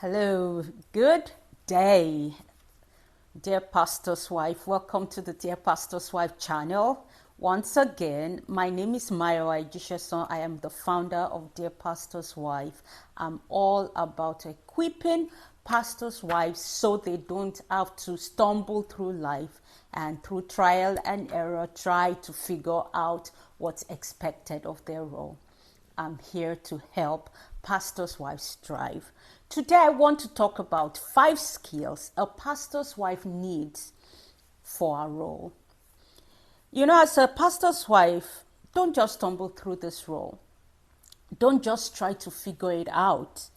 Hello, good day, dear pastor's wife. Welcome to the Dear Pastor's Wife channel. Once again, my name is Mayo Aijishason. I am the founder of Dear Pastor's Wife. I'm all about equipping pastors' wives so they don't have to stumble through life and through trial and error try to figure out what's expected of their role. I'm here to help pastors' wives thrive. Today, I want to talk about 5 skills a pastor's wife needs for a role. You know, as a pastor's wife, don't just stumble through this role. Don't just try to figure it out.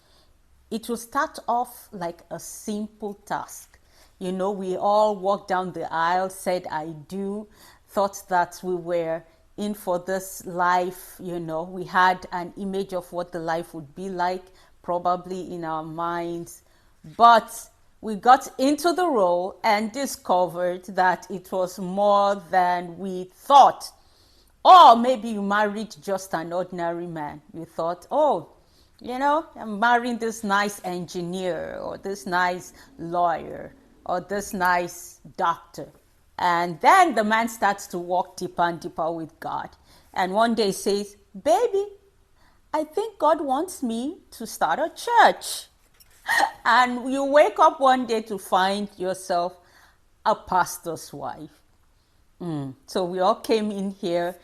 It will start off like a simple task. You know, we all walked down the aisle, said, I do, thought that we were in for this life. You know, we had an image of what the life would be like, probably in our minds. But we got into the role and discovered that it was more than we thought. Or maybe you married just an ordinary man. You thought, oh, you know, I'm marrying this nice engineer or this nice lawyer or this nice doctor. And then the man starts to walk deeper and deeper with God. And one day says, baby, I think God wants me to start a church. And you wake up one day to find yourself a pastor's wife. So we all came in here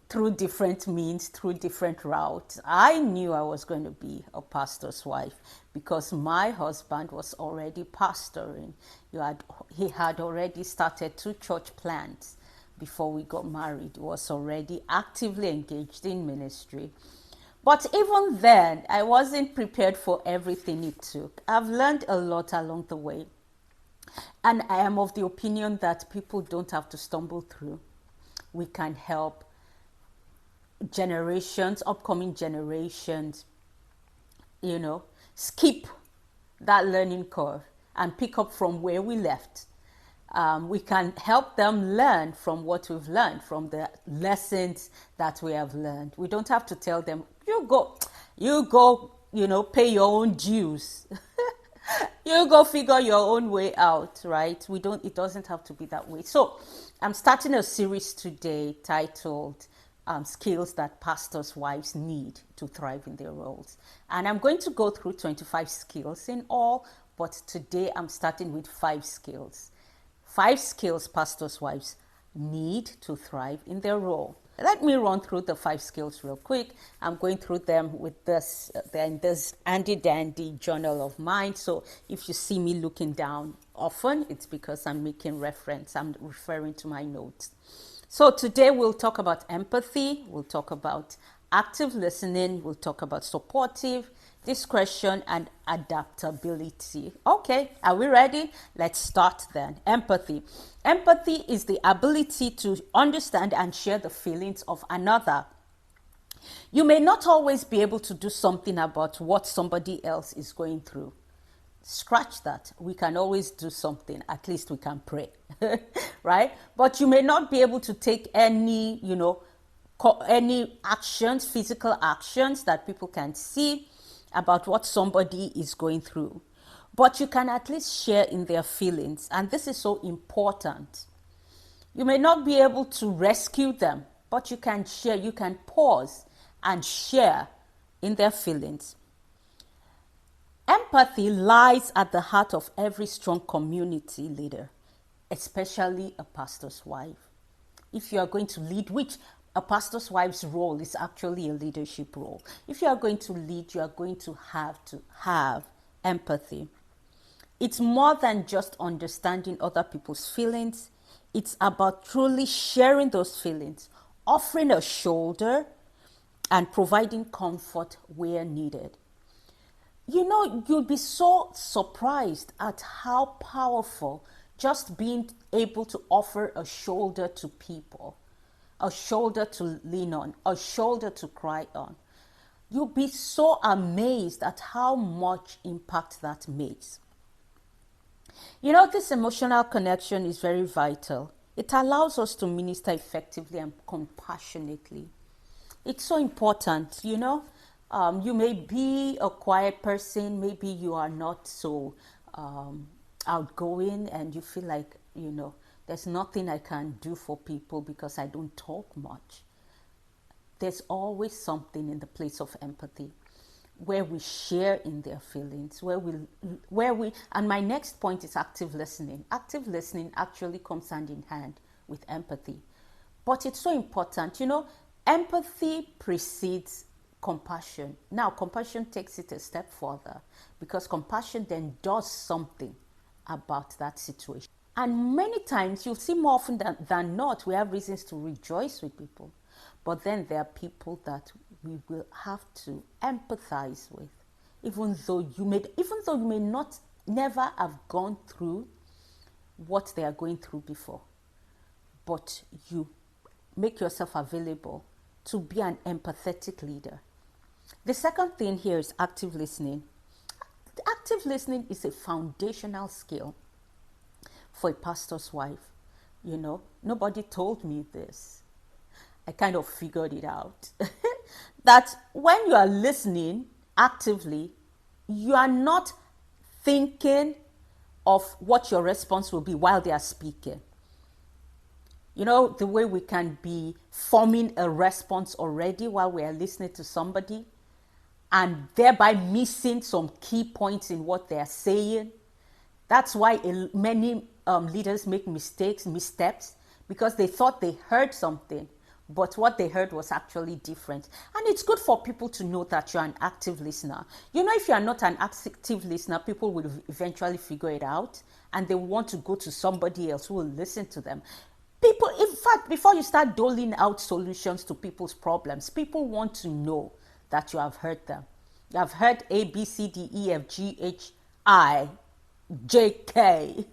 through different means, through different routes. I knew I was going to be a pastor's wife because my husband was already pastoring. He had already started 2 church plants before we got married. He was already actively engaged in ministry. But even then, I wasn't prepared for everything it took. I've learned a lot along the way. And I am of the opinion that people don't have to stumble through. We can help generations, upcoming generations, you know, skip that learning curve and pick up from where we left. We can help them learn from what we've learned, from the lessons that we have learned. We don't have to tell them, you go, you know, pay your own dues. You go figure your own way out, right? It doesn't have to be that way. So I'm starting a series today titled Skills That Pastors' Wives Need to Thrive in Their Roles. And I'm going to go through 25 skills in all, but today I'm starting with 5 skills. 5 skills pastors' wives need to thrive in their role. Let me run through the 5 skills real quick. I'm going through them with this handy dandy journal of mine. So if you see me looking down often, it's because I'm making reference. I'm referring to my notes. So today we'll talk about empathy. We'll talk about active listening. We'll talk about supportive, discretion, and adaptability. Okay, are we ready? Let's start then. Empathy. Empathy is the ability to understand and share the feelings of another. You may not always be able to do something about what somebody else is going through. Scratch that. We can always do something. At least we can pray, right? But you may not be able to take any, any actions, physical actions that people can see about what somebody is going through. But you can at least share in their feelings. And this is so important. You may not be able to rescue them, but you can share. You can pause and share in their feelings. Empathy lies at the heart of every strong community leader, especially a pastor's wife. If you are going to lead, which a pastor's wife's role is actually a leadership role. If you are going to lead, you are going to have empathy. It's more than just understanding other people's feelings. It's about truly sharing those feelings, offering a shoulder, and providing comfort where needed. You know, you'll be so surprised at how powerful just being able to offer a shoulder to people, a shoulder to lean on, a shoulder to cry on. You'll be so amazed at how much impact that makes. You know, this emotional connection is very vital. It allows us to minister effectively and compassionately. It's so important, you know. You may be a quiet person, maybe you are not so outgoing, and you feel like, there's nothing I can do for people because I don't talk much. There's always something in the place of empathy where we share in their feelings, where we and my next point is active listening. Active listening actually comes hand in hand with empathy. But it's so important, empathy precedes compassion. Now, compassion takes it a step further because compassion then does something about that situation. And many times, you'll see more often than not, we have reasons to rejoice with people. But then there are people that we will have to empathize with, even though you may not never have gone through what they are going through before. But you make yourself available to be an empathetic leader. The second thing here is active listening. Active listening is a foundational skill for a pastor's wife. Nobody told me this. I kind of figured it out. That when you are listening actively, you are not thinking of what your response will be while they are speaking. The way we can be forming a response already while we are listening to somebody and thereby missing some key points in what they are saying. That's why many leaders make missteps, because they thought they heard something, but what they heard was actually different. And it's good for people to know that you're an active listener. If you are not an active listener, people will eventually figure it out and they want to go to somebody else who will listen to them. People, in fact, before you start doling out solutions to people's problems, people want to know that you have heard them. You have heard A, B, C, D, E, F, G, H, I, J, K.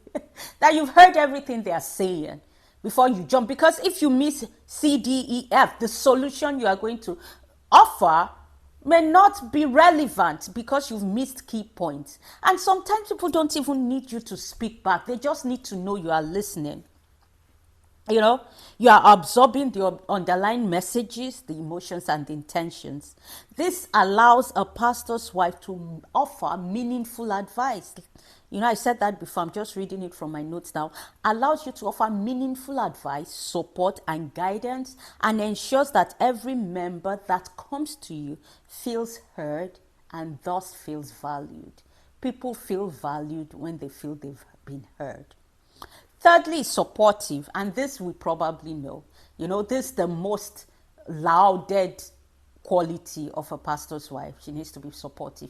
That you've heard everything they are saying before you jump. Because if you miss C, D, E, F, the solution you are going to offer may not be relevant because you've missed key points. And sometimes people don't even need you to speak back. They just need to know you are listening. You are absorbing the underlying messages, the emotions, and the intentions. This allows a pastor's wife to offer meaningful advice. I said that before. I'm just reading it from my notes now. Allows you to offer meaningful advice, support, and guidance, and ensures that every member that comes to you feels heard and thus feels valued. People feel valued when they feel they've been heard. Thirdly, supportive, and this we probably know. This is the most lauded quality of a pastor's wife. She needs to be supportive.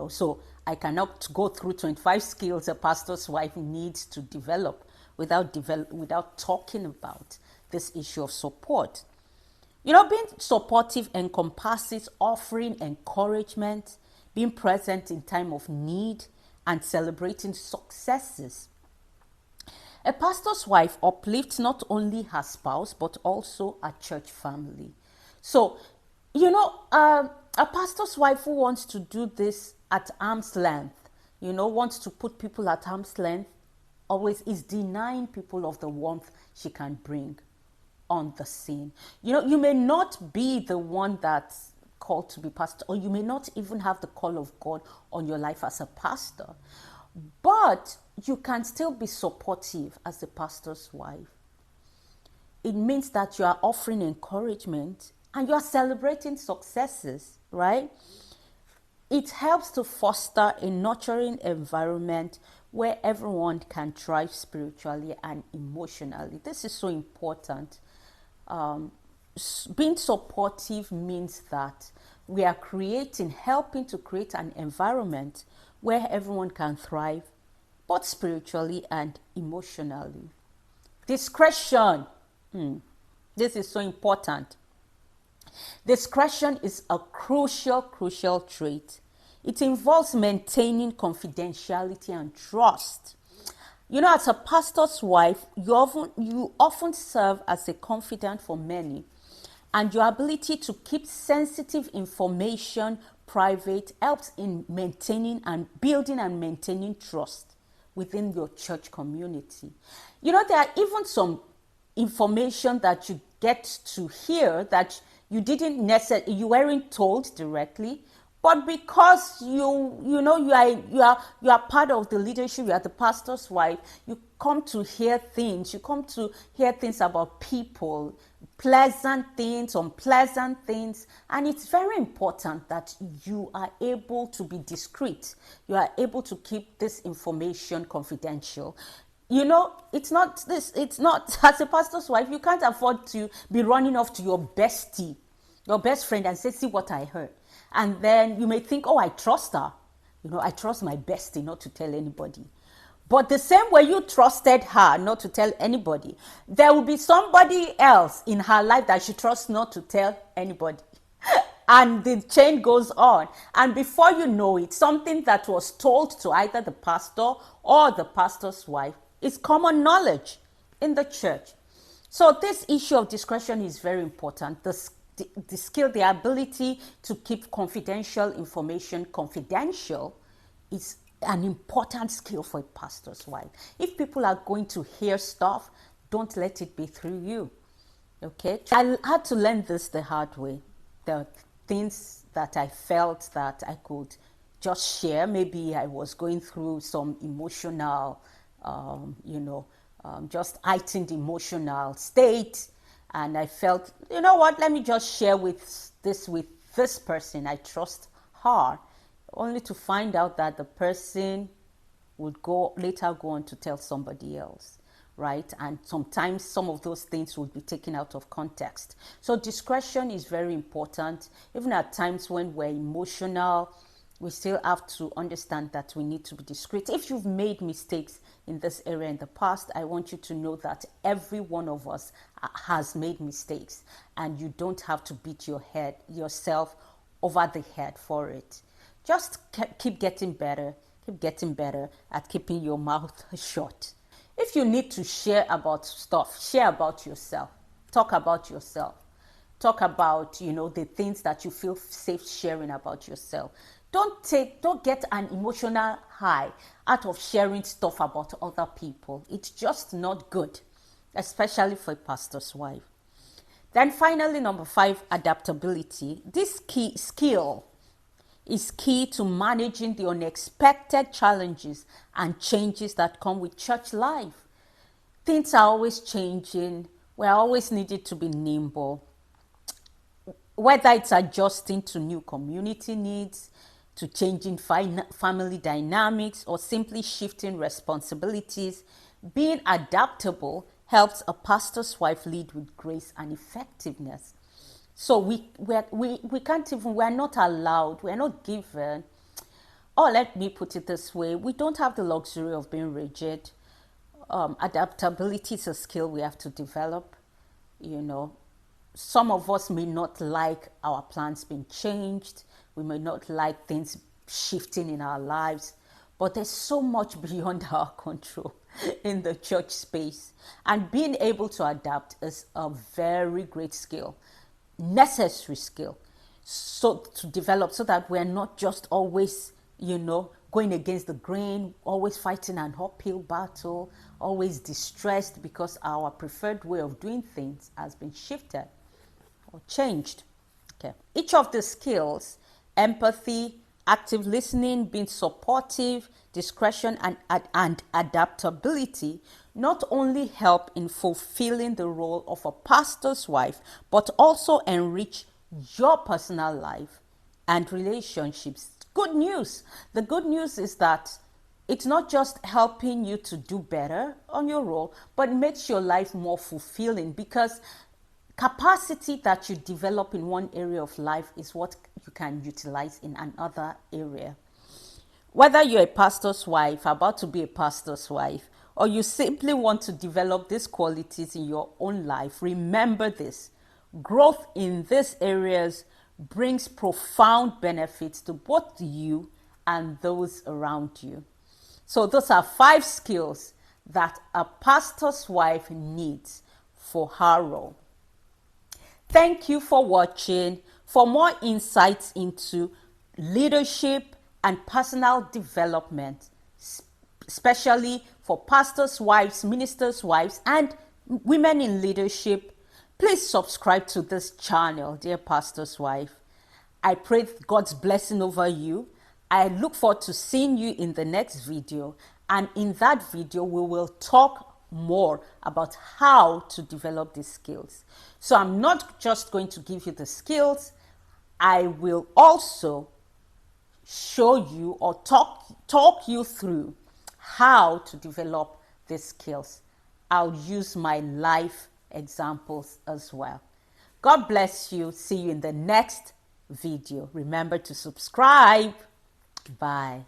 So I cannot go through 25 skills a pastor's wife needs to develop without talking about this issue of support. Being supportive encompasses offering encouragement, being present in time of need, and celebrating successes. A pastor's wife uplifts not only her spouse, but also a church family. So, a pastor's wife who wants to do this at arm's length, wants to put people at arm's length, always is denying people of the warmth she can bring on the scene. You may not be the one that's called to be pastor, or you may not even have the call of God on your life as a pastor, but you can still be supportive as a pastor's wife. It means that you are offering encouragement and you are celebrating successes, right? It helps to foster a nurturing environment where everyone can thrive spiritually and emotionally. This is so important. Being supportive means that we are helping to create an environment where everyone can thrive, both spiritually and emotionally. Discretion. This is so important. Discretion is a crucial trait. It involves maintaining confidentiality and trust. As a pastor's wife, you often serve as a confidant for many, and your ability to keep sensitive information private helps in building and maintaining trust within your church community. There are even some information that you get to hear that You didn't necessarily, you weren't told directly, but because you know you are part of the leadership, you are the pastor's wife, you come to hear things, about people, pleasant things, unpleasant things, and it's very important that you are able to be discreet. You are able to keep this information confidential. It's not as a pastor's wife, you can't afford to be running off to your bestie, your best friend, and say, see what I heard. And then you may think, oh, I trust her. I trust my bestie not to tell anybody. But the same way you trusted her not to tell anybody, there will be somebody else in her life that she trusts not to tell anybody. And the chain goes on. And before you know it, something that was told to either the pastor or the pastor's wife is common knowledge in the church. So this issue of discretion is very important. The skill, the ability to keep confidential information confidential is an important skill for a pastor's wife. If people are going to hear stuff, don't let it be through you. Okay? I had to learn this the hard way. The things that I felt that I could just share. Maybe I was going through some emotional, just heightened emotional state. And I felt, you know what, let me just share with this person. I trust her, only to find out that the person would later go on to tell somebody else, right? And sometimes some of those things will be taken out of context. So discretion is very important. Even at times when we're emotional, we still have to understand that we need to be discreet. If you've made mistakes in this area in the past, I want you to know that every one of us has made mistakes, and you don't have to beat yourself over the head for it. Just keep getting better at keeping your mouth shut. If you need to share about stuff, share about yourself. Talk about yourself. Talk about, the things that you feel safe sharing about yourself. Don't get an emotional high out of sharing stuff about other people. It's just not good, especially for a pastor's wife. Then finally, number 5, adaptability. This key skill is key to managing the unexpected challenges and changes that come with church life. Things are always changing. We're always needed to be nimble. Whether it's adjusting to new community needs, to changing family dynamics, or simply shifting responsibilities, being adaptable helps a pastor's wife lead with grace and effectiveness. So we can't even, we're not allowed, we're not given, or let me put it this way, we don't have the luxury of being rigid. Adaptability is a skill we have to develop. Some of us may not like our plans being changed. We may not like things shifting in our lives, but there's so much beyond our control in the church space. And being able to adapt is a very great skill, necessary skill, so to develop, so that we're not just always, going against the grain, always fighting an uphill battle, always distressed because our preferred way of doing things has been shifted or changed. Okay. Each of the skills, empathy, active listening, being supportive, discretion, and adaptability, not only help in fulfilling the role of a pastor's wife, but also enrich your personal life and relationships. Good news. The good news is that it's not just helping you to do better on your role, but makes your life more fulfilling, because capacity that you develop in one area of life is what you can utilize in another area. Whether you're a pastor's wife, about to be a pastor's wife, or you simply want to develop these qualities in your own life, remember this: growth in these areas brings profound benefits to both you and those around you. So those are 5 skills that a pastor's wife needs for her role. Thank you for watching. For more insights into leadership and personal development, especially for pastors' wives, ministers' wives, and women in leadership, Please subscribe to this channel, dear pastor's wife. I pray God's blessing over you. I look forward to seeing you in the next video. And in that video, we will talk more about how to develop these skills. So I'm not just going to give you the skills. I will also show you or talk you through how to develop these skills. I'll use my life examples as well. God bless you. See you in the next video. Remember to subscribe. Bye.